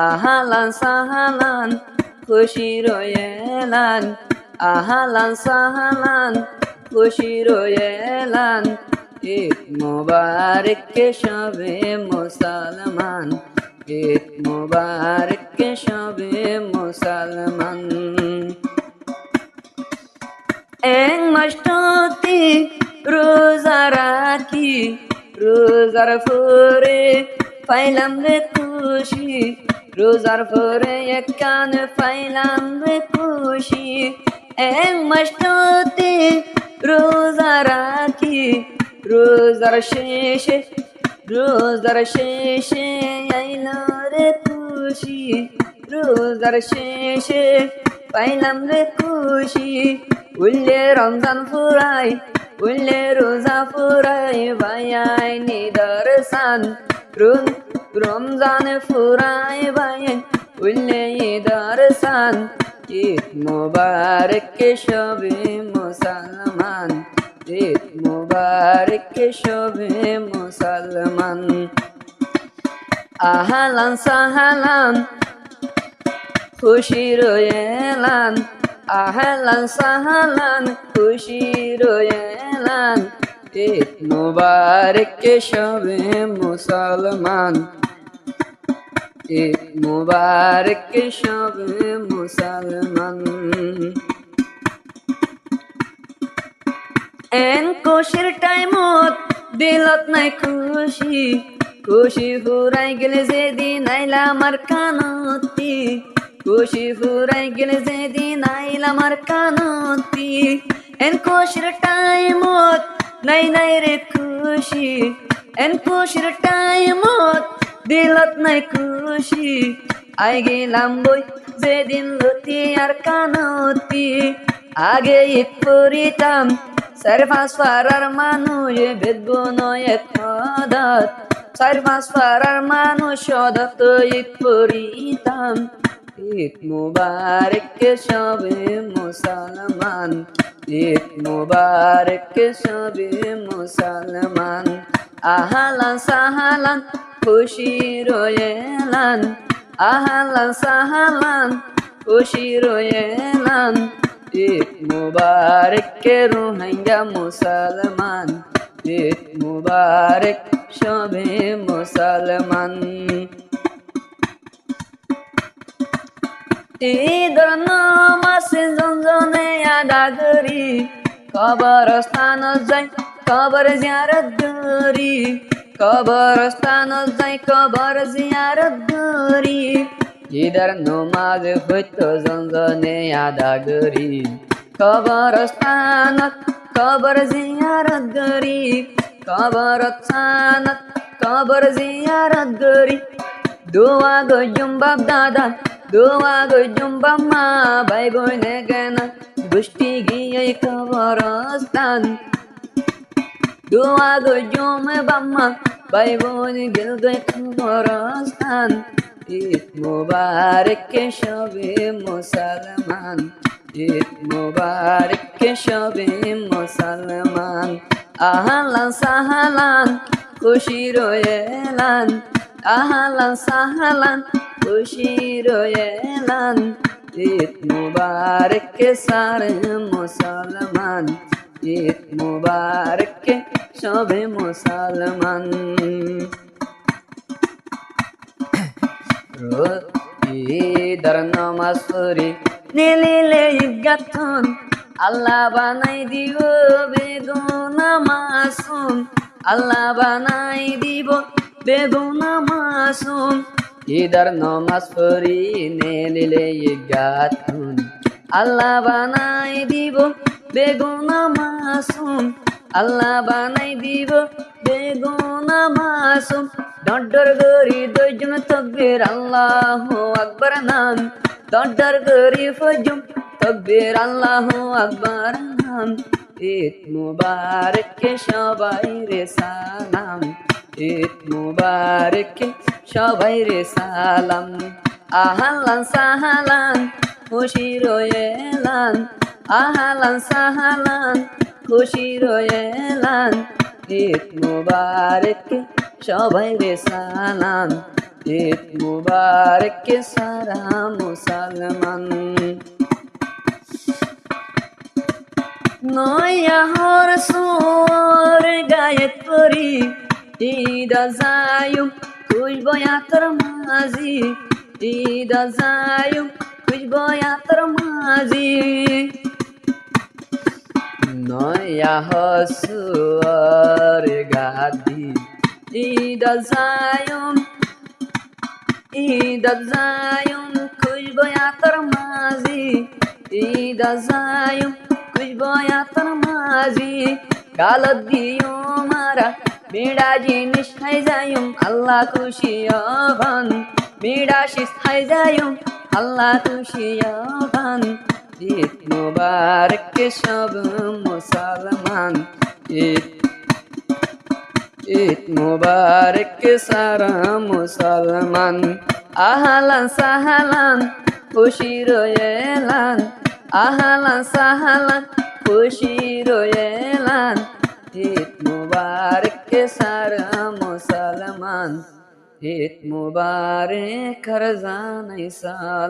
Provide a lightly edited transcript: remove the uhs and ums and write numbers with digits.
আহালান সাহালান খুশির এলান, আহালান সাহালান খুশির এলান, ঈদ মুবারক কে সবে মুসলমান, ঈদ মুবারক কে সবে মুসলমান। এক মাসটি রোজা রাখি, রোজার পরে পাইলাম রে খুশি, রোজার পরে এক কান পাইলাম রে খুশি। এক মাসটি রোজা রাখি, রোজার শেষে, রোজার শেষে আইলো রে খুশি, রোজার শেষে পাইলাম রে খুশি। উল্লে রমজান ফুরাই, উল্লে রোজা ফুরাই, ভাইয়াই নিদর্শন রমজান ফুরাই ভাইয়াই উল্লে দর্শন। ঈদ মুবারক কে সবে মুসলমান, ঈদ মুবারক কে সবে মুসলমান। আহালান সাহালান খুশির এলান, আহালান সাহালান খুশির এলান, ঈদ মুবারক কে সবে মুসলমান, ঈদ মুবারক কে সবে মুসলমান। এন খুশির টাইমত দিলত নাই খুশি, খুশি ফুরাই গেলে যেদিন আইলা আমার কানতি, খুশি ফুরাই গেলে যেদিন আইলা আমার কানতি। এন খুশির টাইমত নাই নাই রে খুশি, এন খুশির টাইমত দিলত নাই খুশি। আই গেলাম বই যেদিন লতি আর কানতি, আগে ঈদ করিতাম চার পাঁচ পাড়ার মানুষ বেদবো নয় এক পদাত, চার পাঁচ পাড়ার মানুষ সদত ঈদ করিতাম। ঈদ মুবারক কে সবে মুসলমান, ঈদ মুবারক কে সবে মুসলমান। আহালান সাহালান খুশির এলান, আহালান সাহালান খুশির এলান, ঈদ মুবারক কে রোহিঙ্গা মুসলমান, ঈদ মুবারক সবে মুসলমান। ঈদের নামাজ জনজনে আদা করি, কবরস্থান যাই কবর জিয়ারত করি, কবরস্থান যাই কবর জিয়ারত করি। ঈদের নামাজ হইতো জনজনে আদা করি, কবরস্থানত কবর জিয়ারত করি, কবরস্থানত কবর জিয়ারত করি। দোয়া গজুম বাপ দাদা, দোয়া গজুম বাম্মা, ভাই বোনে কেন গোষ্ঠী গিয়ে কবরস্থান। দোয়া গজুম বাম্মা, ভাই বোন গেল গে কবরস্থান। ঈদ মুবারক কে সবে মুসলমান, ঈদ মুবারক কে সবে মুসলমান। আহালান সাহালান খুশির এলান, আহালান সাহালান খুশির এলান, ঈদ মুবারক কে সারে মুসলমান, ঈদ মুবারক কে সবে মুসলমান। ঈদের নামাজ পড়ি নিলিলে ঈদগাহন, আল্লাহ বানাই দিব বেগুনা মাসুম, আল্লাহ বানাই দিব বেগুনা মাসুম। ঈদের নামাজ পড়ি নিলিলে ঈদগাহন, আল্লাহ বানাই দিব বেগুনা মাসুম, আল্লাহ বানাই দিব বেগুনা মাসুম। ডর গরি দুজন তকবীর আল্লাহু আকবার নাম, ডর গরি ফজুম তকবীর আল্লাহু আকবার নাম। ঈদ মুবারক কে সবাই রে সালাম, ঈদ মুবারক কে সবাই রে সালাম। আহালান সাহালান খুশির এলান, আহালান সাহালান খুশির এলান, ঈদ মুবারক কে সবাই রে সালাম, ঈদ মুবারক সারা মুসলমান। নয়াহর সোর গায়েত করি ঈদ যায়ুম কুজবয়াতর মাঝি, ঈদ যায়ুম কুজবয়াতর মাঝি। নয়াহর সোর গাদি ঈদ যায়ুম কুজবয়াতর মাঝি, ঈদ যায়ুম কুজবয়াতর মাঝি। গালত দিও মারা বেড়া জিনিস খাই যায়ুম আল্লাহ খুশি হন, বেড়া শিস খাই যায়ুম আল্লাহ খুশি হন। ঈদ মুবারক সব মুসলমান, ঈদ মুবারক সারা মুসলমান। আহলান সাহলান খুশির এলান, আহলান সাহলান খুশির এলান। ঈদ মুবারক সারা মুসলমান, ঈদ মুবারক জানাই সালাম।